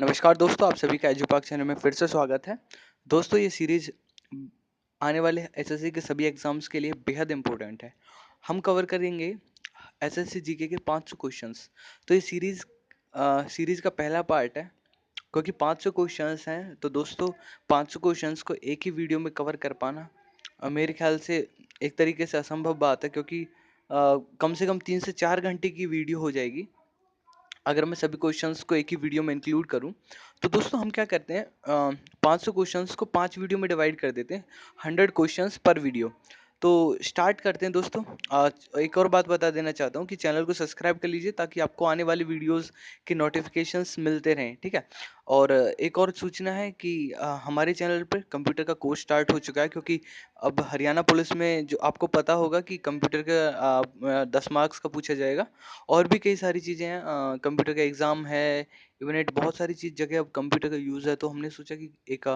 नमस्कार दोस्तों, आप सभी का एजुपाक चैनल में फिर से स्वागत है। दोस्तों, ये सीरीज आने वाले एसएससी के सभी एग्जाम्स के लिए बेहद इम्पोर्टेंट है। हम कवर करेंगे एसएससी जीके के 500 क्वेश्चंस। तो ये सीरीज का पहला पार्ट है। क्योंकि 500 क्वेश्चंस हैं तो दोस्तों 500 क्वेश्चंस को एक ही वीडियो में कवर कर पाना मेरे ख्याल से एक तरीके से असंभव बात है, क्योंकि कम से कम 3 से 4 घंटे की वीडियो हो जाएगी अगर मैं सभी क्वेश्चंस को एक ही वीडियो में इंक्लूड करूं। तो दोस्तों हम क्या करते हैं, 500 क्वेश्चंस को 5 वीडियो में डिवाइड कर देते हैं, 100 क्वेश्चंस पर वीडियो। तो स्टार्ट करते हैं दोस्तों। आज एक और बात बता देना चाहता हूं कि चैनल को सब्सक्राइब कर लीजिए ताकि आपको आने वाली वीडियोस के नोटिफिकेशंस मिलते रहें, ठीक है। और एक और सूचना है कि हमारे चैनल पर कंप्यूटर का कोर्स स्टार्ट हो चुका है, क्योंकि अब हरियाणा पुलिस में जो आपको पता होगा कि कंप्यूटर का 10 मार्क्स का पूछा जाएगा। और भी कई सारी चीज़ें हैं, कंप्यूटर का एग्ज़ाम है, इवनेट बहुत सारी चीज़ जगह अब कंप्यूटर का यूज़ है। तो हमने सोचा कि एक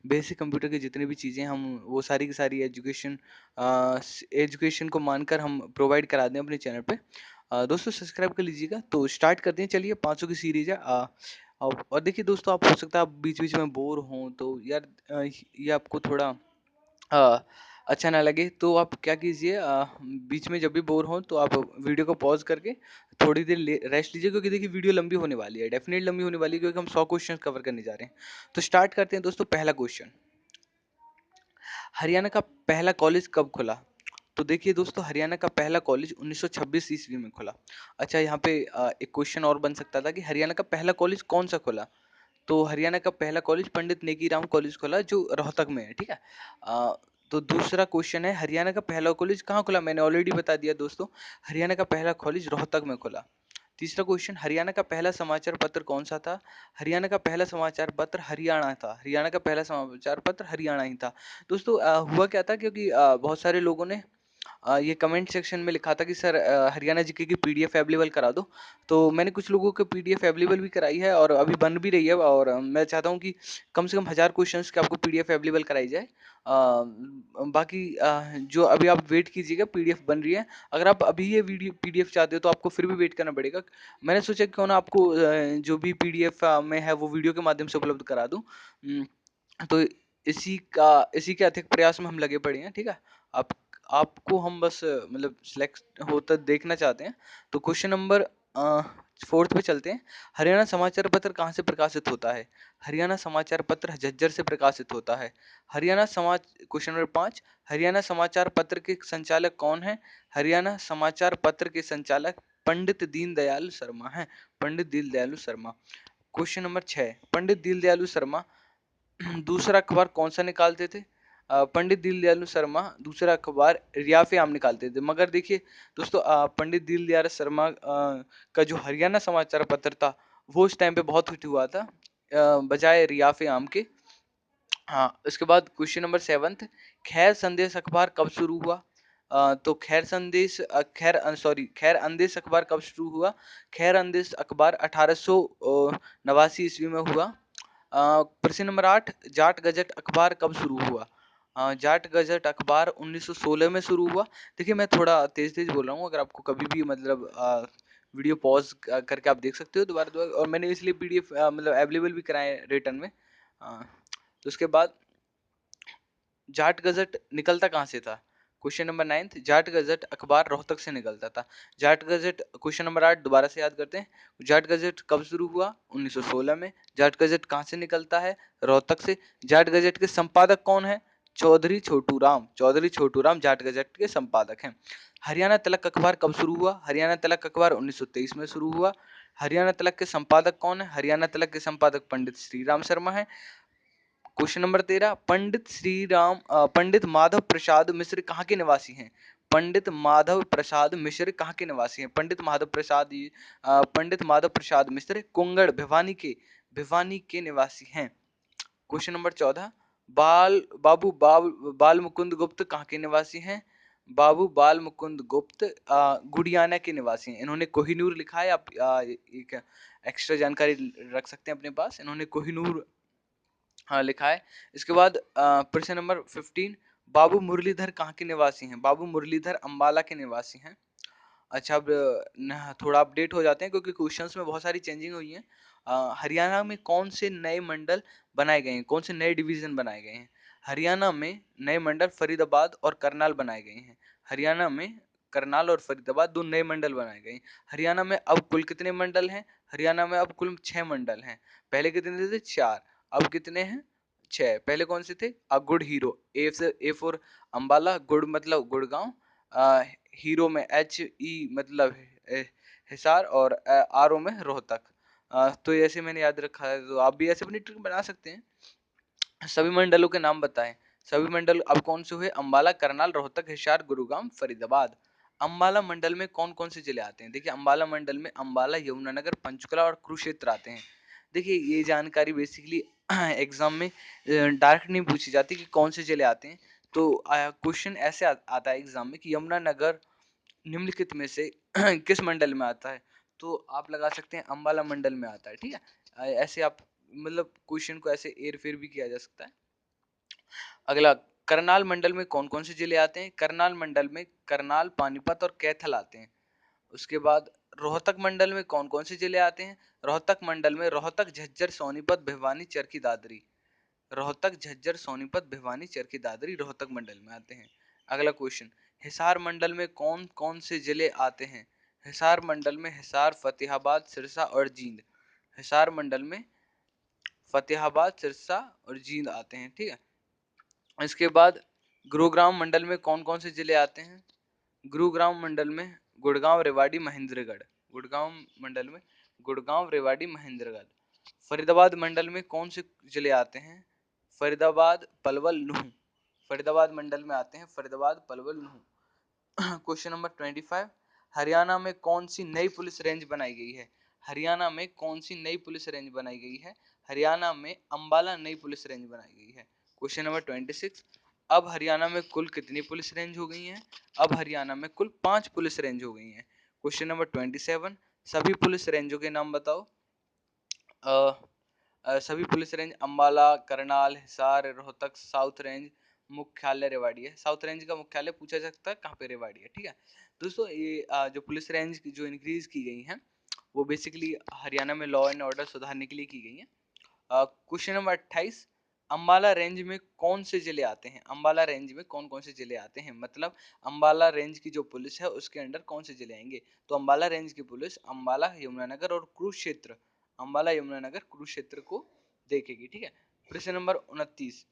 बेसिक कंप्यूटर की जितनी भी चीज़ें हम वो सारी की सारी एजुकेशन को मानकर हम प्रोवाइड करा दें अपने चैनल पे। दोस्तों सब्सक्राइब कर लीजिएगा। तो स्टार्ट करते हैं, चलिए 500 की सीरीज़ है। और देखिए दोस्तों, आप हो सकता है आप बीच-बीच में बोर हों तो यार, ये आपको थोड़ा अ, अच्छा ना लगे तो आप क्या कीजिए, बीच में जब भी बोर हो तो आप वीडियो को पॉज करके थोड़ी देर रेस्ट लीजिए, क्योंकि देखिए वीडियो लंबी होने वाली है, डेफिनेटली लंबी होने वाली है, क्योंकि हम 100 क्वेश्चन कवर करने जा रहे हैं। तो स्टार्ट करते हैं दोस्तों। पहला क्वेश्चन, हरियाणा का पहला कॉलेज कब खुला? तो देखिए दोस्तों, हरियाणा का पहला कॉलेज 1926 ईस्वी में खुला। अच्छा, यहाँ पे एक क्वेश्चन और बन सकता था कि हरियाणा का पहला कॉलेज कौन सा खुला? तो हरियाणा का पहला कॉलेज पंडित नेकीराम कॉलेज खुला, जो रोहतक में है, ठीक है। अ, तो दूसरा क्वेश्चन है, हरियाणा का पहला कॉलेज कहाँ खुला? मैंने ऑलरेडी बता दिया दोस्तों, हरियाणा का पहला कॉलेज रोहतक में खुला। तीसरा क्वेश्चन, हरियाणा का पहला समाचार पत्र कौन सा था? हरियाणा का पहला समाचार पत्र हरियाणा था। हरियाणा का पहला समाचार पत्र हरियाणा ही था। दोस्तों हुआ क्या था, क्योंकि बहुत सारे लोगों ने ये कमेंट सेक्शन में लिखा था कि सर हरियाणा जीके की पीडीएफ अवेलेबल करा दो। तो मैंने कुछ लोगों को पीडीएफ अवेलेबल भी कराई है और अभी बन भी रही है, और मैं चाहता हूँ कि कम से कम 1000 क्वेश्चंस की आपको पीडीएफ अवेलेबल कराई जाए। बाकी जो अभी आप वेट कीजिएगा, पीडीएफ बन रही है। अगर आप अभी ये वीडियो पीडीएफ चाहते हो तो आपको फिर भी वेट करना पड़ेगा। मैंने सोचा क्यों ना आपको जो भी पीडीएफ में है वो वीडियो के माध्यम से उपलब्ध करा दूं। तो इसी के अधिक प्रयास में हम लगे पड़े हैं, ठीक है। आप आपको हम बस मतलब सिलेक्ट होता देखना चाहते हैं। तो क्वेश्चन नंबर 4th पे चलते हैं। हरियाणा समाचार पत्र कहाँ से प्रकाशित होता है? हरियाणा समाचार पत्र झज्जर से प्रकाशित होता है। क्वेश्चन नंबर 5, हरियाणा समाचार पत्र के संचालक कौन है? हरियाणा समाचार पत्र के संचालक पंडित दीनदयाल शर्मा हैं। पंडित दीनदयालु शर्मा। क्वेश्चन नंबर 6, पंडित दीनदयालु शर्मा दूसरा अखबार कौन सा निकालते थे? पंडित दीनदयालु शर्मा दूसरा अखबार रियाफ़ आम निकालते थे। मगर देखिए दोस्तों, पंडित दीनदयाल शर्मा का जो हरियाणा समाचार पत्र था वो उस टाइम पे बहुत हिट हुआ था, बजाय रियाफ़ आम के। हाँ, इसके बाद क्वेश्चन नंबर 7th, खैर संदेश अखबार कब शुरू हुआ? तो खैर अंदेश अखबार कब शुरू हुआ? खैर अंदेश अखबार 1889 ईस्वी में हुआ। प्रश्न नंबर 8, जाट गजट अखबार कब शुरू हुआ? जाट गजट अखबार 1916 में शुरू हुआ। देखिए मैं थोड़ा तेज-तेज बोल रहा हूँ, अगर आपको कभी भी मतलब वीडियो पॉज़ करके आप देख सकते हो दोबारा-दोबारा, और मैंने इसलिए पीडीएफ मतलब अवेलेबल भी कराए हैं रिटन में। तो उसके बाद जाट गज़ट निकलता कहाँ से था? Question number 9th, Jat gazette अखबार रोहतक से निकलता था। जाट गज़ट क्वेश्चन नंबर 8 दोबारा से याद करते हैं। जाट गज़ट कब शुरू हुआ? 1916 में। जाट गज़ट कहाँ से निकलता है? रोहतक से। जाट गज़ट के संपादक कौन है? चौधरी छोटू राम। चौधरी छोटू राम जाट गज़ट के संपादक हैं। हरियाणा तलक अखबार कब शुरू हुआ? हरियाणा तलक अखबार 1923 में शुरू हुआ। हरियाणा तलक के संपादक कौन है? हरियाणा तलक के संपादक पंडित श्रीराम शर्मा हैं। क्वेश्चन नंबर 13, पंडित माधव प्रसाद मिश्र कहाँ के निवासी हैं? पंडित माधव प्रसाद मिश्र कहाँ के निवासी हैं? पंडित माधव प्रसाद मिश्र कुंगड़ भिवानी के निवासी हैं। क्वेश्चन नंबर 14, बाल मुकुंद गुप्त कहाँ के निवासी हैं? बाबू बाल मुकुंद गुप्त गुड़ियाना के निवासी हैं। इन्होंने कोहिनूर लिखा है, आप एक एक्स्ट्रा जानकारी रख सकते हैं अपने पास। इन्होंने कोहिनूर हाँ लिखा है। इसके बाद प्रश्न नंबर 15, बाबू मुरलीधर कहाँ के निवासी हैं? बाबू मुरलीधर अम्बाला के निवासी हैं। अच्छा, अब थोड़ा अपडेट हो जाते हैं, क्योंकि क्वेश्चंस में बहुत सारी चेंजिंग हुई है। हरियाणा में कौन से नए मंडल बनाए गए हैं, कौन से नए डिवीजन बनाए गए हैं? हरियाणा में नए मंडल फरीदाबाद और करनाल बनाए गए हैं। हरियाणा में करनाल और फरीदाबाद दो नए मंडल बनाए गए हैं। हरियाणा में अब कुल कितने मंडल हैं? हरियाणा में अब कुल 6 मंडल हैं। पहले कितने थे? 4। अब कितने हैं? 6। पहले कौन से थे? गुड़ हीरो, ए फॉर अंबाला, गुड़ मतलब गुड़गांव, हीरो में HE मतलब हिसार, और RO में रोहतक। तो ऐसे मैंने याद रखा है, तो आप भी ऐसे अपनी ट्रिक बना सकते हैं। सभी मंडलों के नाम बताएं। सभी मंडल अब कौन से हुए? अंबाला, करनाल, रोहतक, हिसार, गुरुग्राम, फरीदाबाद। अंबाला मंडल में कौन कौन से जिले आते हैं? देखिए, अंबाला मंडल में अंबाला, यमुनानगर, पंचकुला और कुरुक्षेत्र आते हैं। देखिए, ये जानकारी बेसिकली एग्जाम में डायरेक्ट नहीं पूछी जाती कि कौन से जिले आते हैं। तो क्वेश्चन ऐसे आता है एग्जाम में कि यमुनानगर निम्नलिखित में से किस मंडल में आता है? तो आप लगा सकते हैं अंबाला मंडल में आता है। ठीक है, ऐसे आप मतलब क्वेश्चन को ऐसे हेर फेर भी किया जा सकता है। अगला, करनाल मंडल में कौन कौन से जिले आते हैं? करनाल मंडल में करनाल, पानीपत और कैथल आते हैं। उसके बाद रोहतक मंडल में कौन कौन से जिले आते हैं? रोहतक मंडल में रोहतक, झज्जर, सोनीपत, भिवानी, चरखी, दादरी। रोहतक, झज्जर, सोनीपत, भिवानी, चरखी, दादरी रोहतक मंडल में आते हैं। अगला क्वेश्चन, हिसार मंडल में कौन कौन से जिले आते हैं? हिसार मंडल में हिसार, फतेहाबाद, सिरसा और जींद। हिसार मंडल में फतेहाबाद, सिरसा और जींद आते हैं। ठीक है, इसके बाद गुरुग्राम मंडल में कौन कौन से जिले आते हैं? गुरुग्राम मंडल में गुड़गांव, रेवाड़ी, महेंद्रगढ़। गुड़गांव मंडल में गुड़गांव, रेवाड़ी, महेंद्रगढ़। फरीदाबाद मंडल में कौन से जिले आते हैं? फरीदाबाद, पलवल, नूह। फरीदाबाद मंडल में आते हैं फरीदाबाद, पलवल, नूह। क्वेश्चन नंबर 25, हरियाणा में कौन सी नई पुलिस रेंज बनाई गई है? हरियाणा में कौन सी नई पुलिस रेंज बनाई गई है? हरियाणा में अंबाला नई पुलिस रेंज बनाई गई है। क्वेश्चन नंबर 26, अब हरियाणा में कुल कितनी पुलिस रेंज हो गई हैं? अब हरियाणा में कुल 5 पुलिस रेंज हो गई हैं। क्वेश्चन नंबर 27, सभी पुलिस रेंजों के नाम बताओ। सभी police range Ambala, Karnal, Hisar, Rohtak. South range मुख्यालय रेवाड़ी है। साउथ रेंज का मुख्यालय पूछा जा सकता है कहाँ पे? रेवाड़ी है। ठीक है दोस्तों, ये जो पुलिस रेंज जो इंक्रीज की गई हैं वो बेसिकली हरियाणा में लॉ एंड ऑर्डर सुधारने के लिए की गई हैं। क्वेश्चन नंबर 28, अंबाला रेंज में कौन से जिले आते हैं? अंबाला रेंज में कौन कौन से जिले आते हैं, मतलब अंबाला रेंज की जो पुलिस है उसके अंडर कौन से जिले आएंगे? तो अंबाला रेंज की पुलिस अंबाला, यमुनानगर और कुरुक्षेत्र, अंबाला, यमुनानगर, कुरुक्षेत्र को देखेगी। ठीक है, प्रश्न नंबर 29,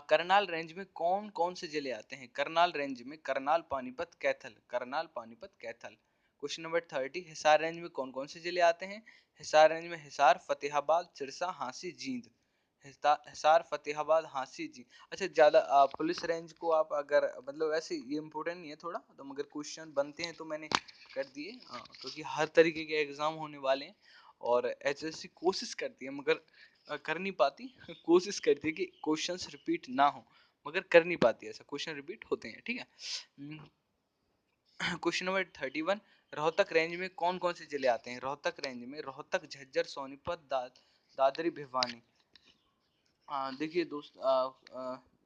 करनाल रेंज में कौन कौन से जिले आते हैं? करनाल रेंज में Karnal, Panipat, Kaithal. Karnal, Panipat, Kaithal. Question number 30, Hisar range में कौन कौन से जिले आते हैं? हिसार रेंज में हिसार, फतेहाबाद, सिरसा, हांसी, जींद। हिसार, फतेहाबाद, हांसी, जींद। अच्छा, ज्यादा पुलिस रेंज को आप अगर मतलब ऐसे ये इम्पोर्टेंट नहीं है थोड़ा, तो मगर क्वेश्चन बनते हैं तो मैंने कर दिए, क्योंकि हर तरीके के एग्जाम होने वाले हैं और HSC कोशिश करती है मगर कर नहीं पाती। कोशिश करती है कि क्वेश्चंस रिपीट ना हो, मगर कर नहीं पाती, ऐसा क्वेश्चन रिपीट होते हैं। ठीक है, क्वेश्चन नंबर 31, रोहतक रेंज में कौन कौन से जिले आते हैं? रोहतक रेंज में रोहतक, झज्जर, सोनीपत, दादरी, भिवानी। देखिए दोस्त,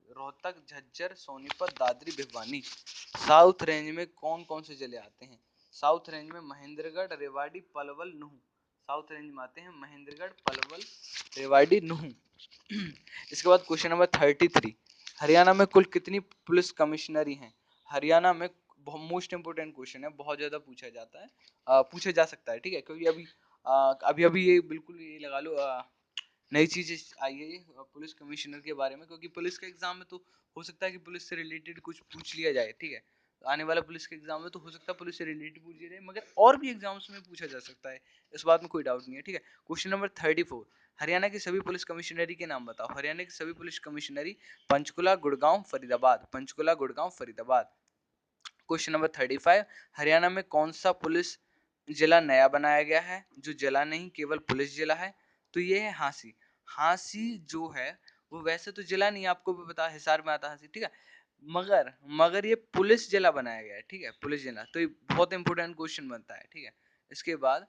रोहतक, झज्जर, सोनीपत, दादरी, भिवानी। साउथ रेंज में कौन कौन से जिले आते हैं? साउथ रेंज में महेंद्रगढ़, रेवाड़ी, पलवल, नूह। साउथ रेंज में आते हैं महेंद्रगढ़, पलवल, रेवाड़ी, नूह। इसके बाद क्वेश्चन नंबर 33, हरियाणा में कुल कितनी पुलिस कमिश्नरी हैं? हरियाणा में मोस्ट इंपोर्टेंट क्वेश्चन है, बहुत ज्यादा पूछा जाता है, पूछा जा सकता है। ठीक है, क्योंकि अभी अभी ये बिल्कुल ये लगा लो नई चीज आई है ये पुलिस कमिश्नर के बारे में, क्योंकि पुलिस के एग्जाम में तो हो सकता है कि पुलिस से रिलेटेड कुछ पूछ लिया जाए। ठीक है, आने वाला पुलिस के एग्जाम में तो हो सकता है पुलिस से रिलेटेड पूछ लिया जाए, मगर और भी एग्जाम्स में पूछा जा सकता है, इस बात में कोई डाउट नहीं है। ठीक है, क्वेश्चन नंबर 34, हरियाणा की सभी पुलिस कमिश्नरी के नाम बताओ। हरियाणा की सभी पुलिस कमिश्नरी पंचकुला, गुड़गांव, फरीदाबाद। पंचकुला, गुड़गांव, फरीदाबाद। क्वेश्चन नंबर 35, हरियाणा में कौन सा पुलिस जिला नया बनाया गया है, जो जिला नहीं केवल पुलिस जिला है? तो ये है हांसी। हांसी जो है वो वैसे तो जिला नहीं, आपको भी पता है हिसार में आता है हांसी। ठीक है, मगर मगर ये पुलिस जिला बनाया गया है। ठीक है, पुलिस जिला, तो ये बहुत इंपॉर्टेंट क्वेश्चन बनता है। ठीक है, इसके बाद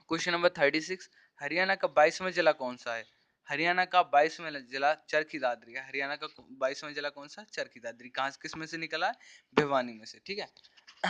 क्वेश्चन नंबर 36, हरियाणा का 22वां जिला कौन सा है? हरियाणा का 22वां जिला चरखी दादरी है। हरियाणा का 22वां जिला कौन सा? चरखी दादरी। कहाँ किस में से निकला है? भिवानी में से। ठीक है,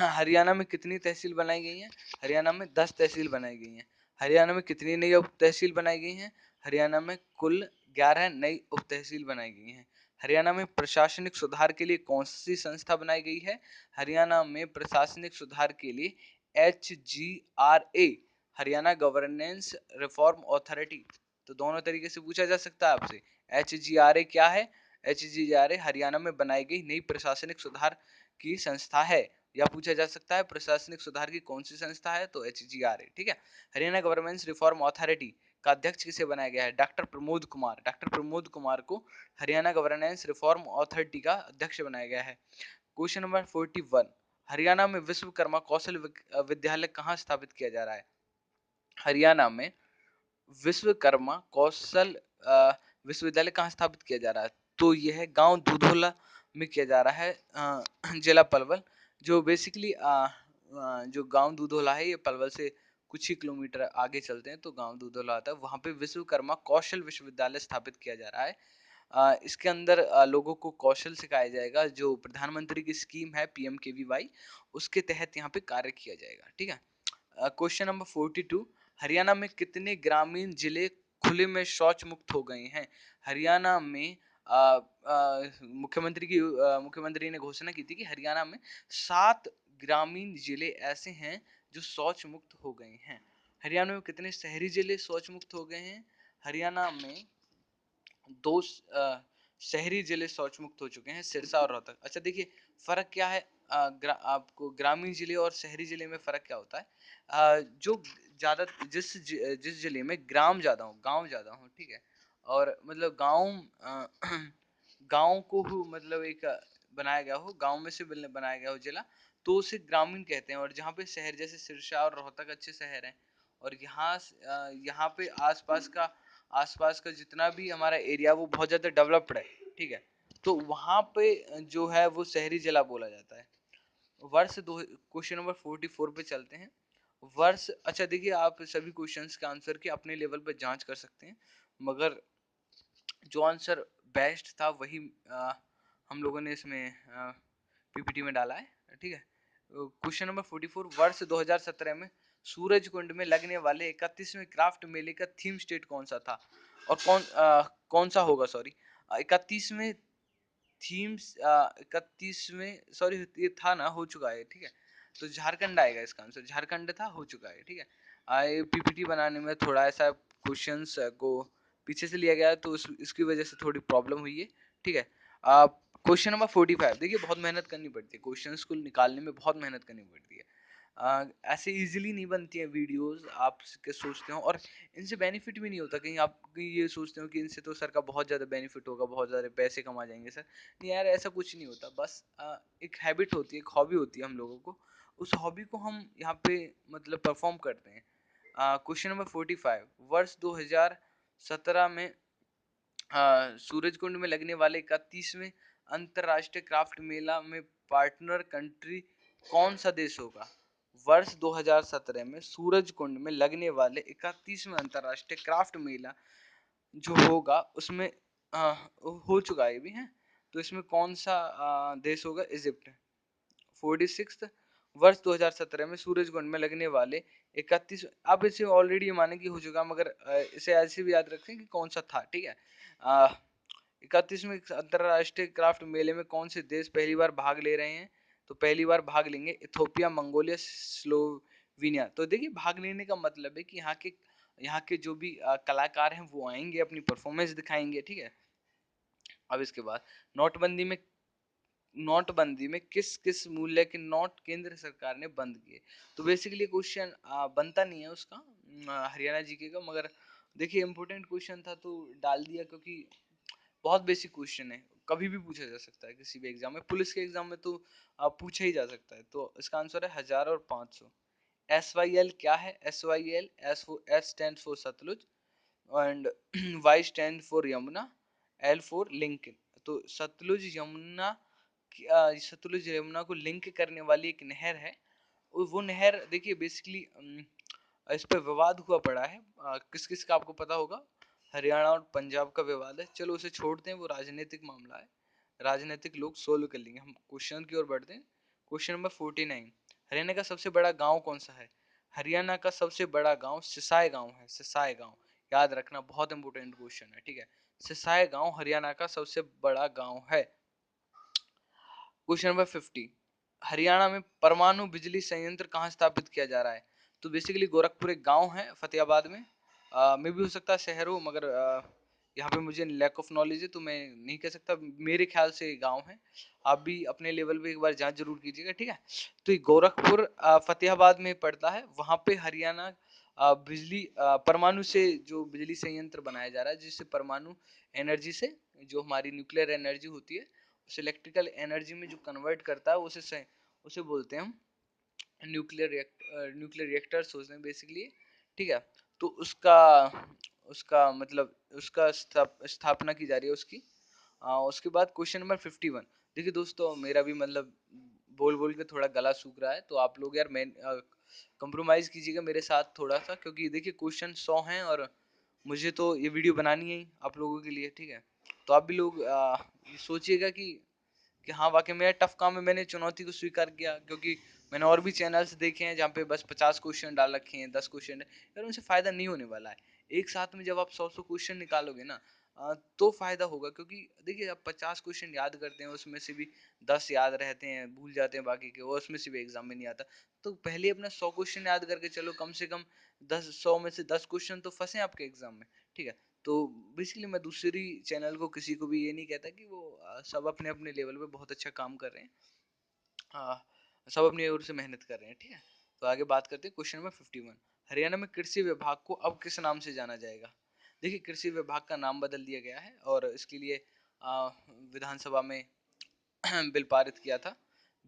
हरियाणा में कितनी तहसील बनाई गई है? हरियाणा में 10 तहसील बनाई गई हैं। हरियाणा में कितनी नई उप तहसील बनाई गई हैं? हरियाणा में कुल 11 नई उप तहसील बनाई गई हैं। हरियाणा में प्रशासनिक सुधार के लिए कौन सी संस्था बनाई गई है? हरियाणा में प्रशासनिक सुधार के लिए HGRA, Haryana governance reform authority. तो दोनों तरीके से पूछा जा सकता है आपसे। HGRA क्या है? HGRA हरियाणा में बनाई गई नई प्रशासनिक सुधार की संस्था है। या पूछा जा सकता है प्रशासनिक सुधार की कौन सी संस्था है, तो HGRA। ठीक है। हरियाणा गवर्नेंस रिफॉर्म अथॉरिटी का अध्यक्ष किसे बनाया गया है? डॉक्टर प्रमोद कुमार। डॉक्टर प्रमोद कुमार को हरियाणा गवर्नेंस रिफॉर्म अथॉरिटी का अध्यक्ष बनाया गया है। क्वेश्चन नंबर 41, हरियाणा में विश्वकर्मा कौशल विद्यालय कहाँ स्थापित किया जा रहा है? हरियाणा में विश्वकर्मा कौशल विश्वविद्यालय कहाँ स्थापित किया जा रहा है? तो यह है गांव दूधोला में किया जा रहा है, जिला पलवल। जो बेसिकली जो गांव दूधोला है, ये पलवल से कुछ ही किलोमीटर आगे चलते हैं तो गांव दूधोला आता है। वहां पे विश्वकर्मा कौशल विश्वविद्यालय स्थापित किया जा रहा है। इसके अंदर लोगों को कौशल सिखाया जाएगा। जो प्रधानमंत्री की स्कीम है PMKVY, उसके तहत यहाँ पे कार्य किया जाएगा। ठीक है। क्वेश्चन नंबर 42, हरियाणा में कितने ग्रामीण जिले खुले में शौच मुक्त हो गए हैं? हरियाणा में मुख्यमंत्री ने घोषणा की थी कि हरियाणा में 7 ग्रामीण जिले ऐसे हैं जो शौच मुक्त हो गए हैं। हरियाणा में कितने शहरी जिले शौच मुक्त हो गए हैं? हरियाणा में 2 शहरी जिले शौच मुक्त हो चुके हैं, सिरसा और रोहतक। अच्छा देखिए, फर्क क्या है? आपको ग्रामीण जिले और शहरी जिले में फर्क क्या होता है? जो ज्यादा जिस जिले में ग्राम ज्यादा हो, गांव ज्यादा हो, ठीक है, और मतलब गांव को मतलब एक बनाया गया हो, गांव में से बनाया गया हो जिला, तो उसे ग्रामीण कहते हैं। और जहाँ पे शहर जैसे सिरसा और रोहतक अच्छे शहर हैं, और यहाँ पे आसपास का जितना भी हमारा एरिया वो बहुत ज्यादा डेवलप्ड है, ठीक है, तो वहां पे जो है वो शहरी जिला बोला जाता है। वर्ष दो क्वेश्चन नंबर 44 पे चलते हैं। वर्ष, अच्छा देखिए, आप सभी क्वेश्चंस के आंसर की अपने लेवल पे जांच कर सकते हैं, मगर जो आंसर बेस्ट था वही हम लोगों ने इसमें PPT में डाला है। ठीक है। क्वेश्चन नंबर 44, वर्ष 2017 में सूरज कुंड में लगने वाले 31वें क्राफ्ट मेले का थीम स्टेट कौन सा था? और कौन सा होगा, सॉरी, 31वें थीम्स 31वें, सॉरी, ये था ना, हो चुका है, ठीक है, तो झारखंड आएगा इसका आंसर। झारखंड था, हो चुका है। ठीक है। आए PPT बनाने में थोड़ा ऐसा क्वेश्चंस को पीछे से लिया गया है, तो इसकी वजह से थोड़ी प्रॉब्लम हुई है। ठीक है। क्वेश्चन नंबर 45, देखिए बहुत मेहनत करनी पड़ती है, क्वेश्चंस को निकालने में बहुत मेहनत करनी पड़ती है। ऐसे इजीली नहीं बनती है वीडियोस आप के सोचते हो, और इनसे बेनिफिट भी नहीं होता। कहीं आप ये सोचते हो कि इनसे तो सर का बहुत ज़्यादा बेनिफिट होगा, बहुत ज़्यादा पैसे कमा जाएंगे सर। नहीं यार, ऐसा कुछ नहीं होता। बस एक हैबिट होती है, एक हॉबी होती है हम लोगों को, उस हॉबी को हम यहाँ पे मतलब परफॉर्म करते हैं। क्वेश्चन नंबर 45, वर्ष 2017 में सूरजकुंड में लगने वाले 31वें अंतरराष्ट्रीय क्राफ्ट मेला में पार्टनर कंट्री कौन सा देश होगा? वर्ष 2017 में सूरजकुंड में लगने वाले 31वें अंतरराष्ट्रीय क्राफ्ट मेला जो होगा उसमें हो चुका है भी है, तो इसमें कौन सा देश होगा? इजिप्ट। 46, वर्ष 2017 में सूरजकुंड में लगने वाले 31, आप इसे ऑलरेडी माने कि हो चुका, मगर इसे ऐसे भी याद रखें कि कौन सा था। ठीक है। 31वें अंतरराष्ट्रीय क्राफ्ट मेले में कौन से देश पहली बार भाग ले रहे हैं? तो पहली बार भाग लेंगे इथोपिया, मंगोलिया, स्लोवेनिया। तो देखिए, भाग लेने का मतलब है कि यहाँ के जो भी कलाकार हैं वो आएंगे, अपनी परफॉर्मेंस दिखाएंगे। ठीक है। अब इसके बाद, नोटबंदी में नोटबंदी में किस किस मूल्य के नोट केंद्र सरकार ने बंद किए? तो बेसिकली क्वेश्चन बनता नहीं है उसका, हरियाणा जीके का, मगर देखिए इंपॉर्टेंट क्वेश्चन था तो डाल दिया, क्योंकि बहुत बेसिक क्वेश्चन है, कभी भी पूछा जा सकता है किसी भी एग्जाम में, पुलिस के एग्जाम में तो पूछा ही जा सकता है। तो इसका आंसर है 1000 और 500। SYL क्या है? SYL, S stand for Sutlej, and Y stand for Yamuna, L for link. तो सतलुज यमुना को लिंक करने वाली एक नहर है। और वो नहर, देखिए बेसिकली इस पर विवाद हुआ पड़ा है, किस किस का आपको पता होगा? हरियाणा और पंजाब का विवाद है। चलो उसे छोड़ते हैं, वो राजनीतिक मामला है, राजनीतिक लोग सोल्व कर लेंगे। हम क्वेश्चन की ओर बढ़ते हैं। क्वेश्चन नंबर 49, हरियाणा का सबसे बड़ा गांव कौन सा है? हरियाणा का सबसे बड़ा गांव सिसाई गांव है, सिसाई गांव। याद रखना, बहुत इंपोर्टेंट क्वेश्चन है, ठीक है। सिसाई गांव हरियाणा का सबसे बड़ा गांव है। क्वेश्चन नंबर 50, हरियाणा में परमाणु बिजली संयंत्र कहाँ स्थापित किया जा रहा है? तो बेसिकली गोरखपुर एक गांव है फतेहाबाद में, में भी हो सकता है शहर हो, मगर यहाँ पे मुझे लैक ऑफ नॉलेज है तो मैं नहीं कह सकता। मेरे ख्याल से गांव है। आप भी अपने लेवल पे एक बार जांच जरूर कीजिएगा, ठीक है। तो ये गोरखपुर फतेहाबाद में पड़ता है। वहाँ पे हरियाणा बिजली परमाणु से जो बिजली संयंत्र बनाया जा रहा है, जिससे परमाणु एनर्जी से जो हमारी न्यूक्लियर एनर्जी होती है उसे इलेक्ट्रिकल एनर्जी में जो कन्वर्ट करता है उसे बोलते हैं हम न्यूक्लियर रिएक्टर्स होते हैं बेसिकली, ठीक है। तो उसका उसका मतलब उसका स्थापना की जा रही है उसकी। उसके बाद क्वेश्चन नंबर 51। देखिए दोस्तों, मेरा भी मतलब बोल बोल के थोड़ा गला सूख रहा है, तो आप लोग यार मैं कंप्रोमाइज कीजिएगा मेरे साथ थोड़ा सा, क्योंकि देखिए क्वेश्चन 100 हैं और मुझे तो ये वीडियो बनानी है आप लोगों के लिए, ठीक है। तो आप भी लोग ये सोचिएगा कि हाँ वाकई में टफ काम है, मैंने चुनौती को स्वीकार किया, क्योंकि मैंने और भी चैनल्स देखे हैं जहाँ पे बस 50 क्वेश्चन डाल रखे हैं, 10 क्वेश्चन यार उनसे फायदा नहीं होने वाला है। एक साथ में जब आप 100 क्वेश्चन निकालोगे ना, तो फायदा होगा, क्योंकि देखिए आप 50 क्वेश्चन याद करते हैं, उसमें से भी 10 याद रहते हैं, भूल जाते हैं बाकी के, और उसमें से भी एग्जाम में नहीं आता। तो पहले अपना 100 क्वेश्चन याद करके चलो, कम से कम 100 में से 10 क्वेश्चन तो फंसे आपके एग्जाम में, ठीक है। तो बेसिकली मैं दूसरी चैनल को किसी को भी ये नहीं कहता कि वो सब अपने अपने लेवल पे बहुत अच्छा काम कर रहे हैं, सब अपनी ओर से मेहनत कर रहे हैं, ठीक है। तो आगे बात करते हैं क्वेश्चन नंबर 51। हरियाणा में कृषि विभाग को अब किस नाम से जाना जाएगा? देखिए कृषि विभाग का नाम बदल दिया गया है और इसके लिए विधानसभा में बिल पारित किया था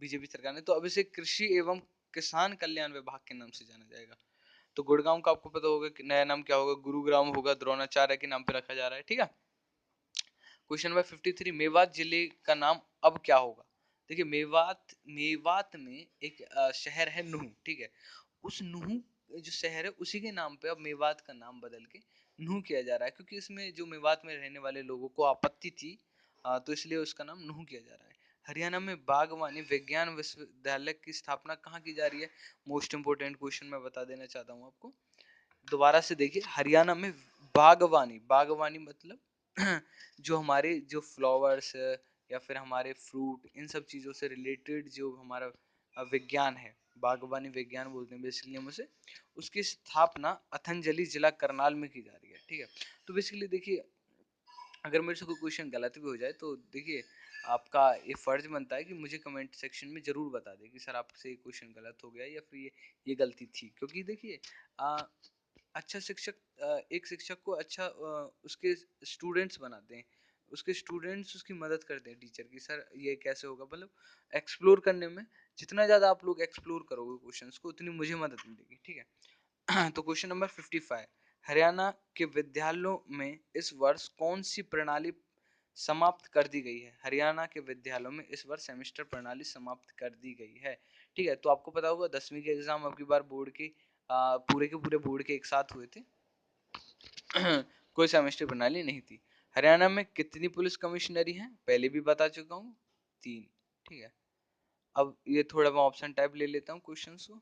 बीजेपी सरकार ने। तो अब इसे कृषि एवं किसान कल्याण विभाग के नाम से जाना जाएगा। तो गुड़गांव का आपको पता होगा कि नया नाम क्या होगा, गुरुग्राम होगा, द्रोणाचार्य के नाम पे रखा जा रहा है, ठीक है। क्वेश्चन नंबर 53, मेवात जिले का नाम अब क्या होगा? देखिए मेवात मेवात में एक शहर है नूह, ठीक है। उस नूह जो शहर है उसी के नाम पे अब मेवात का नाम बदल के नूह किया जा रहा है, क्योंकि इसमें जो मेवात में रहने वाले लोगों को आपत्ति थी, तो इसलिए उसका नाम नूह किया जा रहा है। हरियाणा में बागवानी विज्ञान विश्वविद्यालय की स्थापना कहाँ की जा रही है? मोस्ट इंपोर्टेंट क्वेश्चन मैं बता देना चाहता हूँ आपको। दोबारा से देखिए, हरियाणा में बागवानी, बागवानी मतलब जो हमारे जो फ्लावर्स या फिर हमारे फ्रूट, इन सब चीज़ों से रिलेटेड जो हमारा विज्ञान है, बागवानी विज्ञान बोलते हैं बेसिकली हम उसे, उसकी स्थापना अथंजलि जिला करनाल में की जा रही है, ठीक है। तो बेसिकली देखिए, अगर मेरे से कोई क्वेश्चन गलत भी हो जाए तो देखिए आपका ये फर्ज बनता है कि मुझे कमेंट सेक्शन में जरूर बता दें कि सर आपसे ये क्वेश्चन गलत हो गया या फिर ये गलती थी, क्योंकि देखिए अच्छा शिक्षक, एक शिक्षक को अच्छा उसके स्टूडेंट्स बनाते हैं, उसके स्टूडेंट्स उसकी मदद करते हैं टीचर की, सर ये कैसे होगा, मतलब एक्सप्लोर करने में जितना ज़्यादा आप लोग एक्सप्लोर करोगे क्वेश्चंस को उतनी मुझे मदद मिलेगी, ठीक है। तो क्वेश्चन नंबर 55, हरियाणा के विद्यालयों में इस वर्ष कौन सी प्रणाली समाप्त कर दी गई है? हरियाणा के विद्यालयों में इस वर्ष सेमेस्टर प्रणाली समाप्त कर दी गई है, ठीक है। तो आपको पता होगा 10वीं के एग्जाम अब की बार बोर्ड के पूरे के पूरे बोर्ड के एक साथ हुए थे। कोई सेमेस्टर प्रणाली नहीं थी। हरियाणा में कितनी पुलिस कमिश्नरी हैं? पहले भी बता चुका हूँ, 3, ठीक है। अब ये थोड़ा मैं ऑप्शन टाइप ले लेता हूँ क्वेश्चंस को,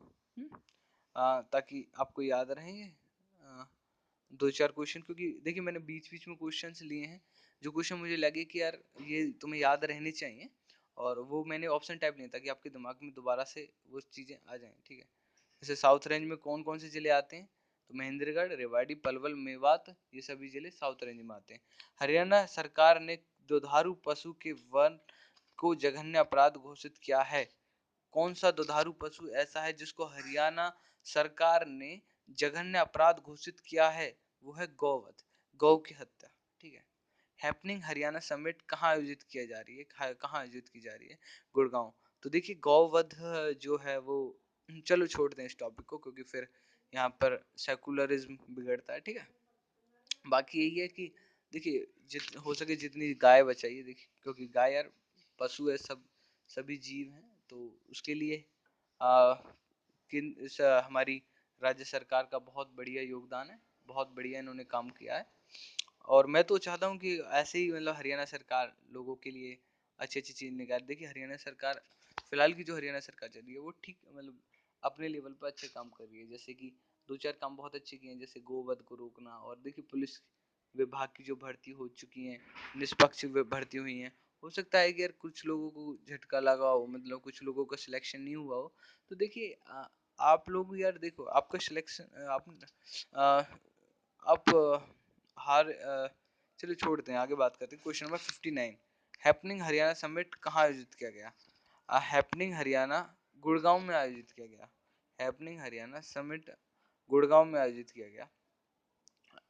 ताकि आपको याद रहे दो चार क्वेश्चन, क्योंकि देखिए मैंने बीच बीच में क्वेश्चंस लिए हैं जो क्वेश्चन मुझे लगे कि यार ये तुम्हें याद रहने चाहिए, और वो मैंने ऑप्शन टाइप नहीं, ताकि आपके दिमाग में दोबारा से वो चीज़ें आ जाएं, ठीक है। जैसे साउथ रेंज में कौन कौन से जिले आते हैं? तो महेंद्रगढ़, रेवाड़ी, पलवल, मेवात, ये सभी जिले साउथ रेंज में आते हैं। हरियाणा सरकार ने दुधारू पशु के वन को जघन्य अपराध घोषित किया है। कौन सा दुधारू पशु ऐसा है जिसको हरियाणा सरकार ने जघन्य अपराध घोषित किया है? वो है गौवध, गौ की हत्या, ठीक है। हैपनिंग हरियाणा समिट कहाँ आयोजित किया जा रही है, कहाँ आयोजित की जा रही है? गुड़गांव। तो देखिए गौवध जो है वो, चलो छोड़ते हैं इस टॉपिक को, क्योंकि फिर यहाँ पर सेकुलरिज्म बिगड़ता है, ठीक है। बाकी यही है कि देखिए जित हो सके जितनी गाय बचाइए, देखिए क्योंकि गाय यार पशु है, सब सभी जीव हैं, तो उसके लिए आ, हमारी राज्य सरकार का बहुत बढ़िया योगदान है, बहुत बढ़िया इन्होंने काम किया है। और मैं तो चाहता हूँ कि ऐसे ही मतलब हरियाणा सरकार लोगों के लिए अच्छी अच्छी चीज़ निकाल। देखिए हरियाणा सरकार फिलहाल की जो हरियाणा सरकार चल रही है वो ठीक मतलब अपने लेवल पर अच्छे काम कर रही है, जैसे कि दो चार काम बहुत अच्छे किए हैं, जैसे गोवध को रोकना, और देखिए पुलिस विभाग की जो भर्ती हो चुकी है, निष्पक्ष भर्ती हुई है। हो सकता है कि यार कुछ लोगों को झटका लगा हो, मतलब कुछ लोगों का सिलेक्शन नहीं हुआ हो, तो देखिए आप लोग यार देखो आपका सिलेक्शन आप हार चलो छोड़ते हैं, आगे बात करते हैं। Question number 59, happening Haryana summit कहाँ आयोजित किया गया? हैपनिंग हरियाणा गुड़गांव में आयोजित किया गया। हैपनिंग हरियाणा समिट गुड़गांव में आयोजित किया गया।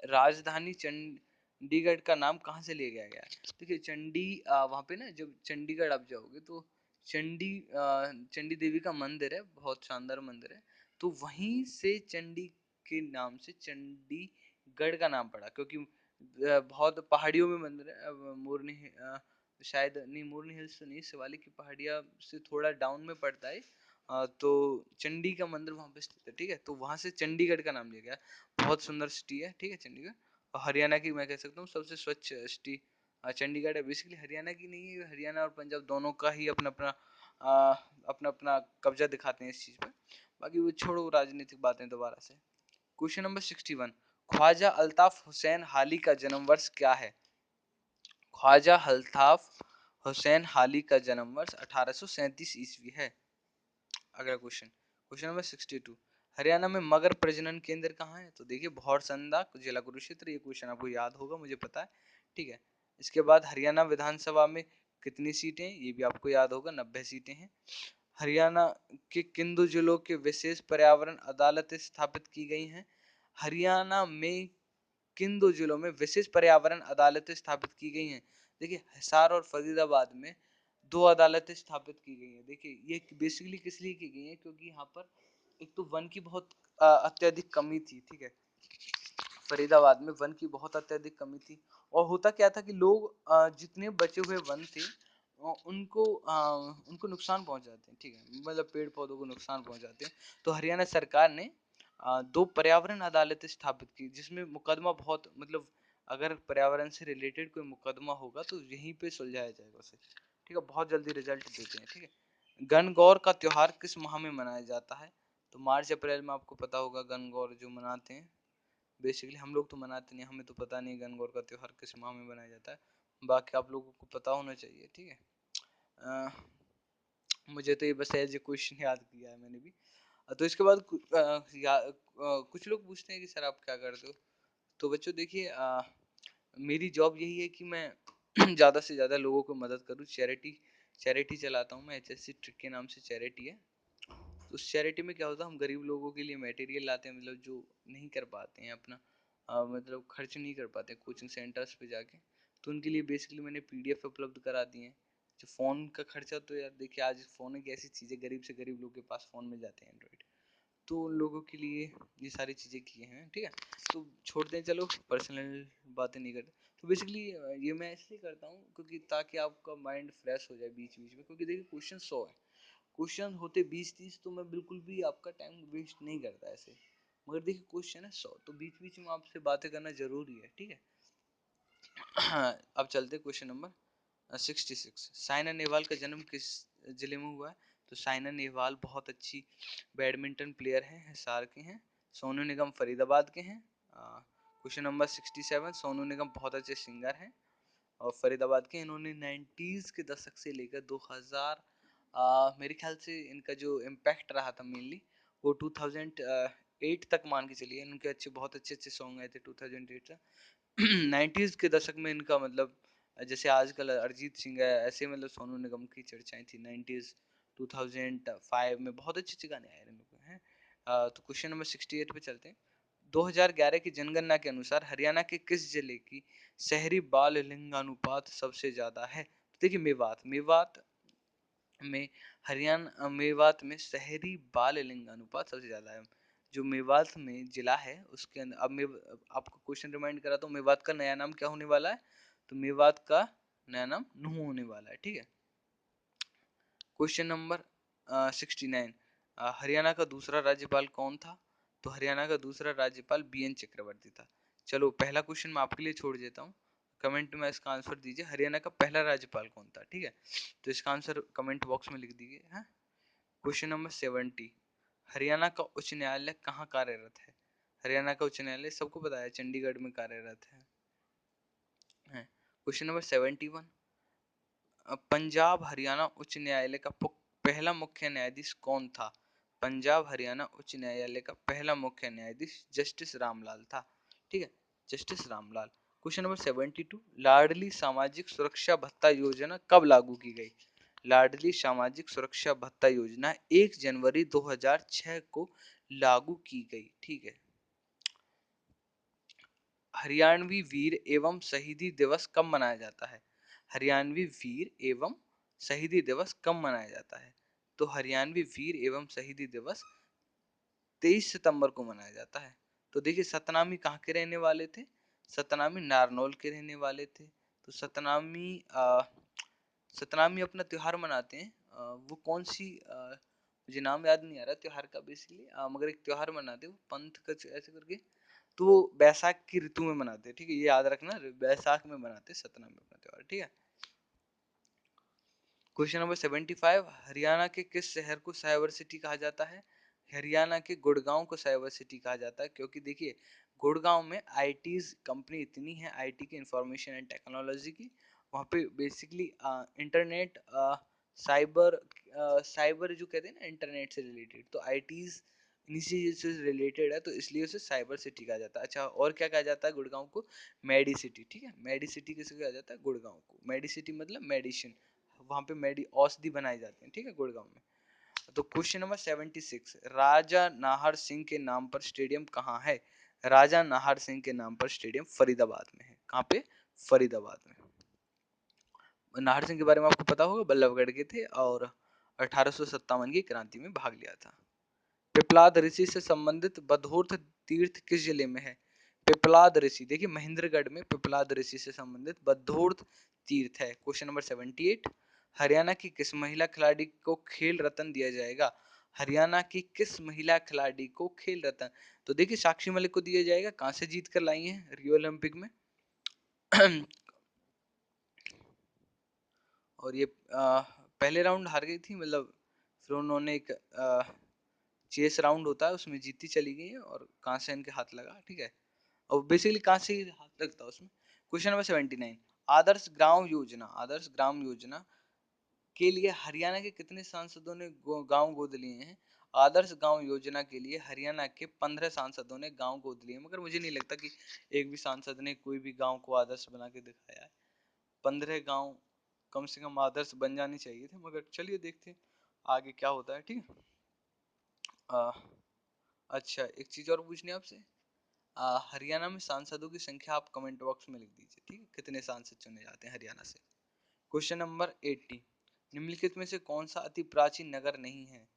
राजधानी चंडीगढ़ का नाम कहाँ से लिया गया? देखिए वहाँ पे ना जब चंडीगढ़ आप जाओगे तो चंडी देवी का मंदिर है, बहुत शानदार मंदिर है, तो वहीं से चंडी के नाम से चंडीगढ़ का नाम पड़ा, क्योंकि बहुत पहाड़ियों में मंदिर है। मोरनी शायद नहीं, मोरनी हिल्स तो नहीं, शिवालिक की पहाड़ियाँ से थोड़ा डाउन में पड़ता है। तो चंडी का मंदिर वहाँ पे स्थित है, ठीक है, तो वहाँ से चंडीगढ़ का नाम लिया गया। बहुत सुंदर सिटी है, ठीक है चंडीगढ़, और हरियाणा की मैं कह सकता हूँ सबसे स्वच्छ सिटी चंडीगढ़ है। बेसिकली हरियाणा की नहीं है, हरियाणा और पंजाब दोनों का ही अपना अपना अपना अपना कब्जा दिखाते हैं इस चीज़ पे। बाकी वो छोड़ो राजनीतिक बातें दोबारा से। क्वेश्चन नंबर 61, ख्वाजा अल्ताफ हुसैन हाली का जन्म वर्ष क्या है? ख्वाजा अल्ताफ हुसैन हाली का जन्म वर्ष 1837 ईस्वी है। अगला क्वेश्चन, क्वेश्चन नंबर 62, हरियाणा में मगर प्रजनन केंद्र कहाँ है? तो देखिए भौरसंदा, जिला कुरुक्षेत्र, ये क्वेश्चन आपको याद होगा, मुझे पता है, ठीक है। इसके बाद हरियाणा विधानसभा में कितनी सीटें, ये भी आपको याद होगा, 90 सीटें हैं। हरियाणा के किन दो जिलों के विशेष पर्यावरण अदालतें स्थापित की गई हैं? हरियाणा में किन दो जिलों में विशेष पर्यावरण अदालतें स्थापित की गई हैं? देखिए हिसार और फरीदाबाद में दो अदालतें स्थापित की गई हैं। देखिए ये बेसिकली किस लिए की गई हैं, क्योंकि यहाँ पर एक तो वन की बहुत अत्यधिक कमी थी, ठीक है, फरीदाबाद में वन की बहुत अत्यधिक कमी थी, और होता क्या था कि लोग जितने बचे हुए वन थे उनको नुकसान पहुंचाते हैं, ठीक है, मतलब पेड़ पौधों को नुकसान पहुंचाते हैं। तो हरियाणा सरकार ने दो पर्यावरण अदालतें स्थापित की, जिसमें मुकदमा बहुत, मतलब अगर पर्यावरण से रिलेटेड कोई मुकदमा होगा तो यहीं पे सुलझाया जाएगा उसे, ठीक है, बहुत जल्दी रिजल्ट देते हैं, ठीक है। गणगौर का त्योहार किस माह में मनाया जाता है? तो मार्च अप्रैल में, आपको पता होगा गणगौर जो मनाते हैं। बेसिकली हम लोग तो मनाते नहीं, हमें तो पता नहीं गणगौर का त्योहार किस माह में मनाया जाता है, बाकी आप लोगों को पता होना चाहिए, ठीक है। अ, मुझे तो ये बस एज ए क्वेश्चन याद किया है मैंने भी। तो इसके बाद कुछ लोग पूछते हैं कि सर आप क्या करते हो? तो बच्चों देखिए मेरी जॉब यही है कि मैं ज़्यादा से ज़्यादा लोगों को मदद करूँ। चैरिटी चलाता हूँ मैं, HSC ट्रिक के नाम से चैरिटी है। तो उस चैरिटी में क्या होता है, हम गरीब लोगों के लिए मटेरियल लाते हैं, मतलब जो नहीं कर पाते हैं अपना मतलब खर्च नहीं कर पाते कोचिंग सेंटर्स पे जाके, तो उनके लिए बेसिकली मैंने PDF उपलब्ध करा दिए हैं। जो फ़ोन का खर्चा, तो यार देखिए आज फ़ोन एक ऐसी चीज़ है, गरीब से गरीब लोग के पास फ़ोन मिल जाते हैं एंड्रॉइड, तो उन लोगों के लिए ये सारी चीज़ें की हैं, ठीक है। तो छोड़ते हैं, चलो पर्सनल बातें नहीं करते। तो बेसिकली ये मैं इसलिए करता हूँ क्योंकि ताकि आपका माइंड फ्रेश हो जाए बीच बीच में, क्योंकि देखिए क्वेश्चन 100 है, क्वेश्चन होते 20-30, तो मैं बिल्कुल भी आपका टाइम वेस्ट नहीं करता ऐसे, मगर देखिए क्वेश्चन है 100, तो बीच बीच में आपसे बातें करना जरूरी है, ठीक है। अब चलते क्वेश्चन नंबर 66, साइना नेहवाल का जन्म किस जिले में हुआ है? तो साइना नेहवाल बहुत अच्छी बैडमिंटन प्लेयर हैं, हिसार के हैं। सोनू निगम फरीदाबाद के हैं। क्वेश्चन नंबर 67, सोनू निगम बहुत अच्छे सिंगर हैं और फरीदाबाद के। इन्होंने 90s के दशक से लेकर 2000 मेरे ख्याल से इनका जो इम्पैक्ट रहा था मेनली वो 2008 तक मान के चलिए, इनके बहुत अच्छे अच्छे सॉन्ग आए थे 2008 तक। 90s के दशक में इनका मतलब जैसे आजकल अरिजीत सिंह है, ऐसे मतलब सोनू निगम की चर्चाएं थी 90s 2005 में, बहुत अच्छे अच्छे गाने आए इन लोगों के हैं। तो क्वेश्चन नंबर 68 पे चलते हैं। 2011 की जनगणना के अनुसार हरियाणा के किस जिले की शहरी बाल लिंगानुपात सबसे ज्यादा है? तो देखिए मेवात, में मेवात में शहरी बाल लिंगानुपात सबसे ज्यादा है। जो मेवात में जिला है उसके अंदर, अब मैं आपको क्वेश्चन रिमाइंड करा तो मेवात का नया नाम क्या होने वाला है? तो मेवात का नया नाम नूह होने वाला है, ठीक है। क्वेश्चन नंबर 69, हरियाणा का दूसरा राज्यपाल कौन था? तो हरियाणा का दूसरा राज्यपाल BN चक्रवर्ती था। चलो पहला क्वेश्चन मैं आपके लिए छोड़ देता हूँ, कमेंट में इसका आंसर दीजिए, हरियाणा का पहला राज्यपाल कौन था, ठीक है। तो इसका आंसर कमेंट बॉक्स में लिख दीजिए। हाँ, क्वेश्चन नंबर 70, हरियाणा का उच्च न्यायालय कहाँ कार्यरत है? हरियाणा का उच्च न्यायालय सबको पता है, चंडीगढ़ में कार्यरत है। क्वेश्चन नंबर 71, पंजाब हरियाणा उच्च न्यायालय का पहला मुख्य न्यायाधीश कौन था? पंजाब हरियाणा उच्च न्यायालय का पहला मुख्य न्यायाधीश जस्टिस रामलाल था। ठीक है, जस्टिस रामलाल। क्वेश्चन नंबर 72, लाडली सामाजिक सुरक्षा भत्ता योजना कब लागू की गई? लाडली सामाजिक सुरक्षा भत्ता योजना 1 जनवरी 2006 को लागू की गई। ठीक है। हरियाणवी वीर एवं शहीदी दिवस कब मनाया जाता है? हरियाणवी वीर एवं शहीदी दिवस कब मनाया जाता है? तो हरियाणवी वीर एवं शहीदी दिवस 23 सितंबर को मनाया जाता है। तो देखिए, सतनामी कहाँ के रहने वाले थे? सतनामी नारनौल के रहने वाले थे। तो सतनामी अपना त्योहार मनाते हैं। वो कौन सी, मुझे नाम याद नहीं आ रहा त्योहार का बेसिकली, मगर एक त्योहार मनाते हैं वो पंथ का ऐसे करके। तो वो बैसाख की ऋतु में मनाते हैं। ठीक है, ये याद रखना, बैसाख में मनाते हैं सतनामी अपना त्योहार। ठीक है। क्वेश्चन नंबर 75, हरियाणा के किस शहर को साइबर सिटी कहा जाता है? हरियाणा के गुड़गांव को साइबर सिटी कहा जाता है, क्योंकि देखिए गुड़गांव में आईटी कंपनी इतनी है, आईटी की, इंफॉर्मेशन एंड टेक्नोलॉजी की। वहाँ पे बेसिकली इंटरनेट, साइबर, साइबर जो कहते हैं ना, इंटरनेट से रिलेटेड, तो आईटीज इन्हीं से रिलेटेड है, तो इसलिए उसे साइबर सिटी कहा जाता है। अच्छा, और क्या कहा जाता है गुड़गांव को? Medi City. ठीक है, मेडी सिटी किसे कहा जाता है? गुड़गांव को। मेडी सिटी मतलब मेडिसिन, वहाँ पे मेडी औषधि बनाई जाती है। ठीक है, गुड़गांव में। तो क्वेश्चन नंबर 76, राजा नाहर सिंह के नाम पर स्टेडियम कहाँ है? राजा नाहर सिंह के नाम पर स्टेडियम फरीदाबाद में है। कहाँ पे? फरीदाबाद में। नाहर सिंह के बारे में आपको पता होगा, बल्लभगढ़ के थे और 1857 की क्रांति में भाग लिया था। पिपलाद ऋषि से संबंधित बधोर्थ तीर्थ किस जिले में है? पिपलाद ऋषि, देखिए महेंद्रगढ़ में पिपलाद ऋषि से संबंधित बधोर्थ तीर्थ है। क्वेश्चन नंबर 78, हरियाणा की किस महिला खिलाड़ी को खेल रत्न दिया जाएगा? हरियाणा की किस महिला खिलाड़ी को खेल रत्न? तो देखिए साक्षी मलिक को दिया जाएगा, कहां से जीत कर लाई है रियो ओलंपिक में। और ये पहले राउंड हार गई थी, मतलब फिर उन्होंने एक चेस राउंड होता है उसमें जीती चली गई है, और कांसे इनके हाथ लगा। ठीक है, और बेसिकली कांसे ही हाथ लगता है उसमें। क्वेश्चन नंबर 79, आदर्श ग्राम योजना, आदर्श ग्राम योजना के लिए हरियाणा के कितने सांसदों ने गांव गोद लिए हैं? आदर्श गांव योजना के लिए हरियाणा के 15 सांसदों ने गांव गोद लिए, मगर मुझे नहीं लगता कि एक भी सांसद ने कोई भी गांव को आदर्श बना के दिखाया है। 15 गांव कम से कम आदर्श बन जाने चाहिए थे, मगर चलिए देखते हैं आगे क्या होता है। ठीक है। अच्छा, एक चीज और पूछनी है आपसे। हरियाणा में सांसदों की संख्या आप कमेंट बॉक्स में लिख दीजिए। ठीक है, कितने सांसद चुने जाते हैं हरियाणा से। क्वेश्चन नंबर 80, निम्नलिखित में से कौन सा अति प्राचीन नगर नहीं है?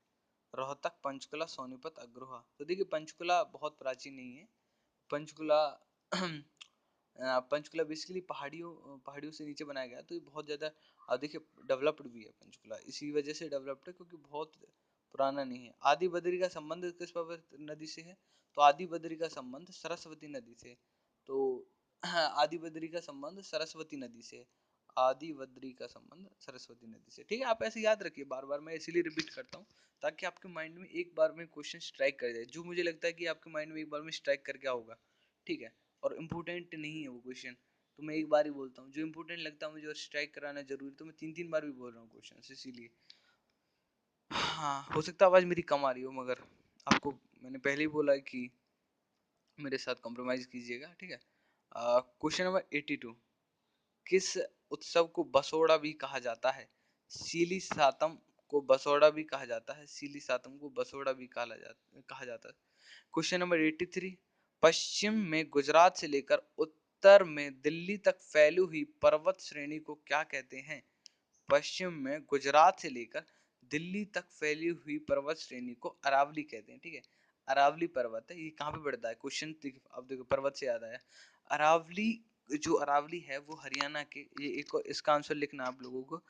रोहतक, पंचकुला, सोनीपत, अग्रोहा। तो देखिए पंचकुला बहुत प्राचीन नहीं है। पंचकुला पंचकुला बेसिकली पहाड़ियों पहाड़ियों से नीचे बनाया गया, तो ये बहुत ज़्यादा देखिए डेवलप्ड भी है पंचकुला, इसी वजह से डेवलप्ड है क्योंकि बहुत पुराना नहीं है। आदि बद्री का संबंध किस पवित्र नदी से है? तो आदि बद्री का संबंध सरस्वती नदी से। तो आदि बद्री का संबंध सरस्वती नदी से। आदि बद्री का संबंध सरस्वती नदी से। ठीक है, आप ऐसे याद रखिए, बार बार मैं इसीलिए रिपीट करता हूँ ताकि आपके माइंड में एक बार में क्वेश्चन स्ट्राइक कर जाए, जो मुझे लगता है कि आपके माइंड में एक बार में स्ट्राइक कर गया होगा। ठीक है, और इम्पोर्टेंट नहीं है वो क्वेश्चन, तो मैं एक बार ही बोलता हूँ। जो इम्पोर्टेंट लगता है मुझे और स्ट्राइक कराना जरूरी, तो मैं 3 3 बार भी बोल रहा हूँ क्वेश्चन, इसीलिए। हाँ, हो सकता है आवाज़ मेरी कम आ रही हो, मगर आपको मैंने पहले ही बोला है कि मेरे साथ कॉम्प्रोमाइज़ कीजिएगा। ठीक है। क्वेश्चन नंबर 82, किस उत्सव को बसोड़ा भी कहा जाता है? सीली सातम को बसोड़ा भी कहा जाता है। सीली सातम को बसोड़ा भी कहा जाता है। क्वेश्चन नंबर 83, पश्चिम में गुजरात से लेकर उत्तर में दिल्ली तक फैली हुई पर्वत श्रेणी को क्या कहते हैं? पश्चिम में गुजरात से लेकर दिल्ली तक फैली हुई पर्वत श्रेणी को अरावली कहते हैं। ठीक है, अरावली पर्वत है। ये कहाँ पे पड़ता है? क्वेश्चन अब देखो, पर्वत से याद आया, अरावली, जो अरावली है वो हरियाणा के, ये एक इसका आंसर लिखना आप लोगों को।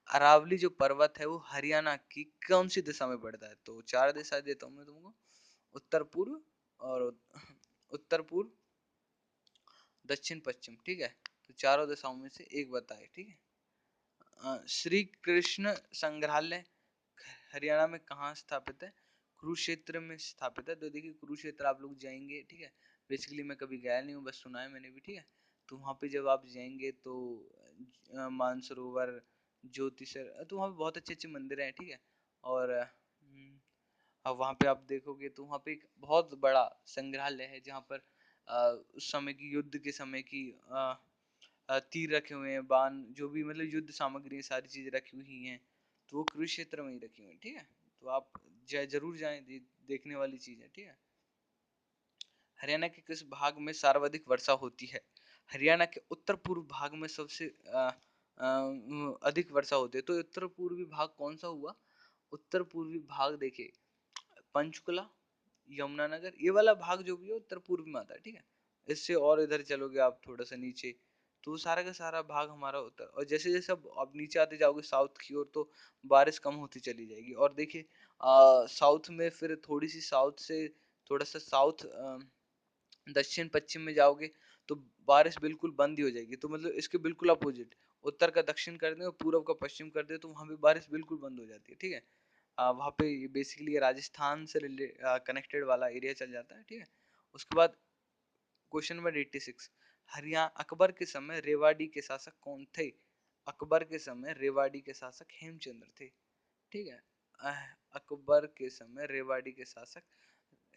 अरावली जो पर्वत है वो हरियाणा की कौन सी दिशा में पड़ता है? तो 4 दिशा देता हूँ मैं तुमको, उत्तर पूर्व और उत्तर पूर्व, दक्षिण पश्चिम। ठीक है, तो चारों दिशाओं में से एक बताए। ठीक है। श्री कृष्ण संग्रहालय हरियाणा में कहाँ स्थापित है? कुरुक्षेत्र में स्थापित है। तो देखिए कुरुक्षेत्र आप लोग जाएंगे, ठीक है, बेसिकली मैं कभी गया नहीं हूँ, बस सुना है मैंने भी, ठीक है। तो वहाँ पे जब आप जाएंगे तो मानसरोवर, ज्योतिसर, तो वहाँ पे बहुत अच्छे अच्छे मंदिर हैं, ठीक है। और अब वहाँ पे आप देखोगे तो वहाँ पे एक बहुत बड़ा संग्रहालय है जहाँ पर उस समय की युद्ध के समय की तीर रखे हुए हैं, बाण, जो भी मतलब युद्ध सामग्री सारी चीजें रखी हुई हैं, तो वो कुरुक्षेत्र में ही रखी हुई है, ठीक है। तो आप जरूर जाएं, देखने वाली चीज है, ठीक है। हरियाणा के किस भाग में सर्वाधिक वर्षा होती है? हरियाणा के उत्तर पूर्व भाग में सबसे अधिक वर्षा होती है। तो उत्तर पूर्वी भाग कौन सा हुआ? उत्तर पूर्वी भाग देखिए पंचकुला, यमुनानगर, ये वाला भाग जो भी है उत्तर पूर्व में आता है, ठीक है। इससे और इधर चलोगे आप थोड़ा सा नीचे, तो सारा का सारा भाग हमारा उत्तर, और जैसे जैसे अब नीचे आते जाओगे साउथ की ओर, तो बारिश कम होती चली जाएगी। और देखिए साउथ में फिर थोड़ी सी साउथ से थोड़ा सा साउथ दक्षिण पश्चिम में जाओगे तो बारिश बिल्कुल बंद ही हो जाएगी। तो मतलब इसके बिल्कुल अपोजिट, उत्तर का दक्षिण कर दे और पूर्व का पश्चिम कर दे तो वहाँ पे बारिश बिल्कुल बंद हो जाती है, ठीक है। वहाँ पे बेसिकली राजस्थान से कनेक्टेड वाला एरिया चल जाता है, ठीक है। उसके बाद क्वेश्चन नंबर 86, हरियाणा अकबर के समय रेवाड़ी के शासक कौन थे? अकबर के समय रेवाड़ी के शासक हेमचंद्र थे, ठीक है। अकबर के समय रेवाड़ी के शासक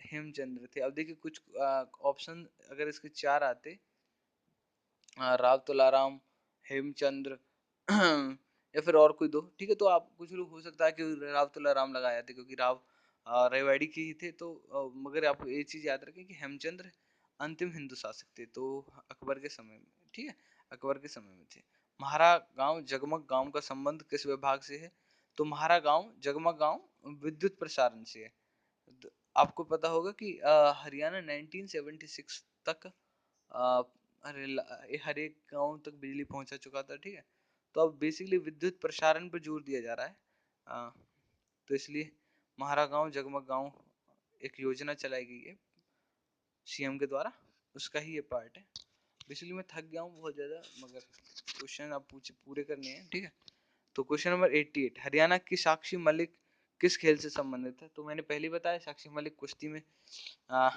हेमचंद्र थे। अब देखिए कुछ ऑप्शन अगर इसके चार आते, राव तुलाराम, हेमचंद्र या फिर और कोई दो, ठीक है। तो आप कुछ लोग हो सकता है कि राव तुलाराम लगाए थे क्योंकि राव रेवाड़ी के ही थे। तो मगर आप ये चीज याद रखें कि हेमचंद्र अंतिम हिंदू शासक थे, तो अकबर के समय में, ठीक है, अकबर के समय में थे। म्हारा गांव जगमग गांव का संबंध किस विभाग से है? तो म्हारा गांव जगमग गांव विद्युत प्रसारण से है। आपको पता होगा कि हरियाणा 1976 तक हर एक गांव तक बिजली पहुंचा चुका था, ठीक है। तो अब बेसिकली विद्युत प्रसारण पर जोर दिया जा रहा है, तो इसलिए म्हारा गांव जगमग गांव एक योजना चलाई गई है सीएम के द्वारा, उसका ही ये पार्ट है। बेसिकली मैं थक गया हूँ बहुत ज्यादा, मगर क्वेश्चन आप पूछे पूरे करने हैं, ठीक है। तो क्वेश्चन नंबर 88, हरियाणा की साक्षी मलिक किस खेल से संबंधित है? तो मैंने पहले बताया साक्षी मलिक कुश्ती में आ,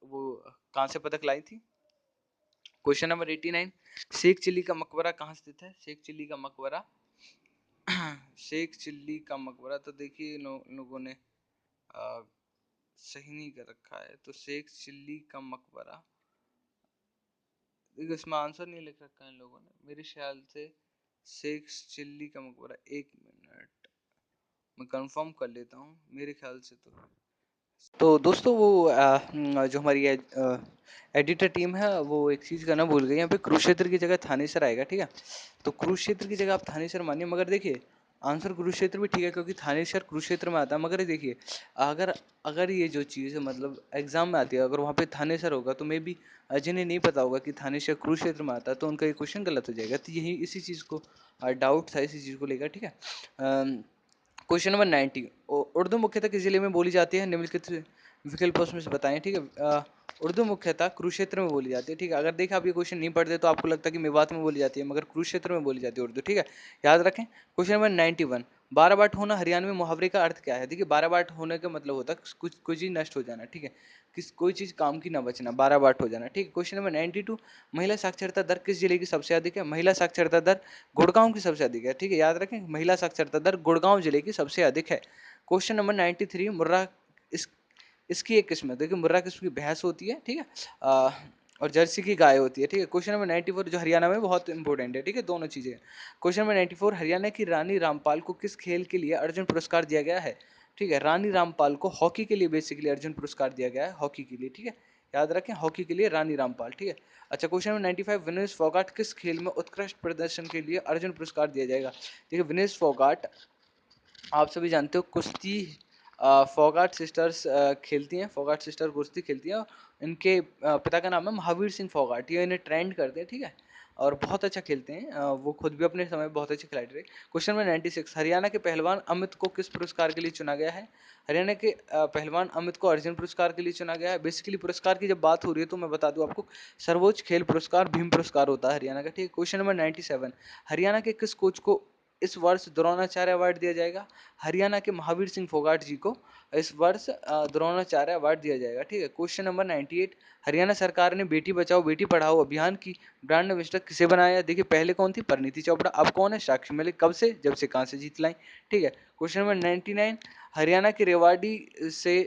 वो कांस्य पदक लाई थी। क्वेश्चन नंबर 89, शेख चिल्ली का मकबरा कहाँ स्थित है? शेख चिल्ली का मकबरा शेख चिल्ली का मकबरा, तो देखिए लोगों ने आ, सही नहीं कर रखा है। तो शेख चिल्ली का मकबरा, इसमें आंसर नहीं लिख रखा है इन लोगों ने मेरे ख्याल से। शेख चिल्ली का मकबरा, एक मिनट मैं कंफर्म कर लेता हूँ, मेरे ख्याल से तो दोस्तों वो जो हमारी एडिटर टीम है वो एक चीज़ करना भूल गई, यहाँ पे कुरुक्षेत्र की जगह थानेसर आएगा, ठीक है। तो कुरुक्षेत्र की जगह आप थानेसर मानिए, मगर देखिए आंसर कुरुक्षेत्र भी ठीक है क्योंकि थानेसर कुरुक्षेत्र में आता है। मगर देखिए अगर अगर ये जो चीज़ है मतलब एग्जाम में आती है, अगर वहाँ पे थानेसर होगा तो मे भी जिन्हें नहीं पता होगा कि थानेसर कुरुक्षेत्र में आता है तो उनका ये क्वेश्चन गलत हो जाएगा। तो यही इसी चीज़ को डाउट था, इसी चीज़ को लेकर, ठीक है। क्वेश्चन नंबर 90, उर्दू मुख्यतः किस जिले में बोली जाती है? निम्नलिखित विकल्पों में से बताएं, ठीक है। उर्दू मुख्यतः कुरुक्षेत्र में बोली जाती है, ठीक है। अगर देखा आप ये क्वेश्चन नहीं पढ़ते तो आपको लगता है कि मेवात में बोली जाती है, मगर कुरुक्षेत्र में बोली जाती है उर्दू, ठीक है, याद रखें। क्वेश्चन नंबर 91, बाराबाट होना हरियाणवी मुहावरे का अर्थ क्या है? देखिए बाराबाट होने का मतलब होता है कुछ कोई चीज नष्ट हो जाना, ठीक है, कोई चीज काम की ना बचना, बाराबाट हो जाना, ठीक है। क्वेश्चन नंबर 92, महिला साक्षरता दर किस जिले की सबसे अधिक है? महिला साक्षरता दर गुड़गांव की सबसे अधिक है, ठीक है, याद रखें महिला साक्षरता दर गुड़गांव जिले की सबसे अधिक है। क्वेश्चन नंबर 93, मुर्रा इस इसकी एक किस्म है, देखिए मुर्रा किस्म की भैंस होती है, ठीक है, और जर्सी की गाय होती है, ठीक है। क्वेश्चन नंबर 94 जो हरियाणा में बहुत इंपॉर्टेंट है, ठीक है, दोनों चीजें। क्वेश्चन नंबर 94, हरियाणा की रानी रामपाल को किस खेल के लिए अर्जुन पुरस्कार दिया गया है? ठीक है, रानी रामपाल को हॉकी के लिए बेसिकली अर्जुन पुरस्कार दिया गया है, हॉकी के लिए, ठीक है, याद रखें हॉकी के लिए रानी रामपाल, ठीक है। अच्छा क्वेश्चन नंबर 95, विनेश फोगाट किस खेल में उत्कृष्ट प्रदर्शन के लिए अर्जुन पुरस्कार दिया जाएगा? देखिए विनेश फोगाट आप सभी जानते हो कुश्ती, फोगाट सिस्टर्स खेलती हैं, फोगाट सिस्टर कुश्ती खेलती हैं। इनके पिता का नाम है महावीर सिंह फोगाट, ये इन्हें ट्रेंड करते हैं, ठीक है, और बहुत अच्छा खेलते हैं। वो खुद भी अपने समय में बहुत अच्छे खिलाड़ी रहे। क्वेश्चन नंबर 96, हरियाणा के पहलवान अमित को किस पुरस्कार के लिए चुना गया है? हरियाणा के पहलवान अमित को अर्जुन पुरस्कार के लिए चुना गया है। बेसिकली पुरस्कार की जब बात हो रही है तो मैं बता दूं आपको, सर्वोच्च खेल पुरस्कार भीम पुरस्कार होता है हरियाणा का, ठीक है। क्वेश्चन नंबर 97, हरियाणा के किस कोच को इस वर्ष द्रोणाचार्य अवार्ड दिया जाएगा। हरियाणा के महावीर सिंह फोगाट जी को इस वर्ष द्रोणाचार्य अवार्ड दिया जाएगा। ठीक है। क्वेश्चन नंबर 98, हरियाणा सरकार ने बेटी बचाओ बेटी पढ़ाओ अभियान की ब्रांड एम्बेसडर किसे बनाया? देखिए पहले कौन थी? परिणीति चोपड़ा। अब कौन है? साक्षी मलिक। कब से? जब से कहां से जीत लाई। ठीक है। क्वेश्चन नंबर 99, हरियाणा के रेवाड़ी से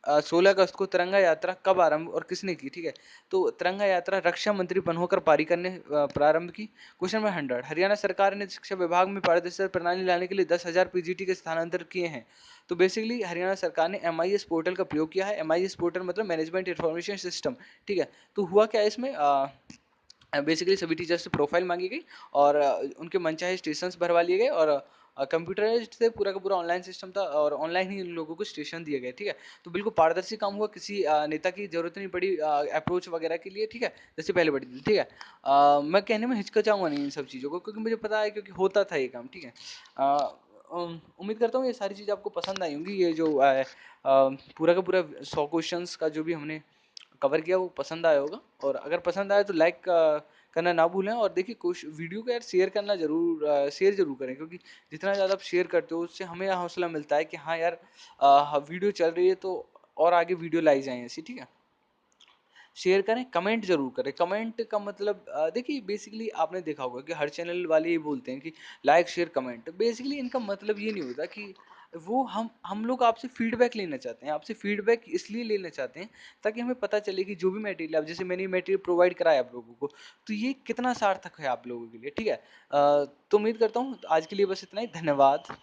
16 अगस्त को तिरंगा यात्रा कब आरंभ और किसने की? ठीक है। तो तिरंगा यात्रा रक्षा मंत्री मनोहर पारीकर ने प्रारंभ की। क्वेश्चन नंबर 100, हरियाणा सरकार ने शिक्षा विभाग में पारदर्शिता प्रणाली लाने के लिए 10,000 पीजीटी के स्थानांतरित किए हैं। तो बेसिकली हरियाणा सरकार ने एमआईएस पोर्टल का प्रयोग किया है। एमआईएस पोर्टल मतलब मैनेजमेंट इंफॉर्मेशन सिस्टम। ठीक है। तो हुआ क्या इसमें, बेसिकली सभी टीचर्स से प्रोफाइल मांगी गई और उनके मनचाहे स्टेशंस भरवा लिए गए और कंप्यूटराइज्ड से पूरा का पूरा ऑनलाइन सिस्टम था और ऑनलाइन ही इन लोगों को स्टेशन दिए गए। ठीक है। तो बिल्कुल पारदर्शी काम हुआ, किसी नेता की जरूरत नहीं पड़ी अप्रोच वगैरह के लिए। ठीक है। जैसे पहले पड़ी थी। ठीक है। मैं कहने में हिचकिचाऊंगा नहीं इन सब चीज़ों को, क्योंकि मुझे पता है, क्योंकि होता था ये काम। ठीक है। उम्मीद करता हूँ ये सारी चीज़ आपको पसंद आई होंगी। ये जो पूरा का पूरा 100 क्वेश्चंस का जो भी हमने कवर किया वो पसंद आया होगा। और अगर पसंद आया तो लाइक करना ना भूलें। और देखिए कुछ वीडियो को यार शेयर करना जरूर, शेयर जरूर करें, क्योंकि जितना ज़्यादा आप शेयर करते हो उससे हमें हौसला मिलता है कि हाँ यार वीडियो चल रही है तो और आगे वीडियो लाई जाए ऐसी। ठीक है। शेयर करें, कमेंट जरूर करें। कमेंट का मतलब देखिए बेसिकली आपने देखा होगा कि हर चैनल वाले ये बोलते हैं कि लाइक शेयर कमेंट। बेसिकली इनका मतलब ये नहीं होता कि वो हम लोग आपसे फीडबैक लेना चाहते हैं। आपसे फीडबैक इसलिए लेना चाहते हैं ताकि हमें पता चले कि जो भी मटेरियल, आप जैसे मैंने मटेरियल प्रोवाइड कराया आप लोगों को, तो ये कितना सार्थक है आप लोगों के लिए। ठीक है। तो उम्मीद करता हूँ आज के लिए बस इतना ही। धन्यवाद।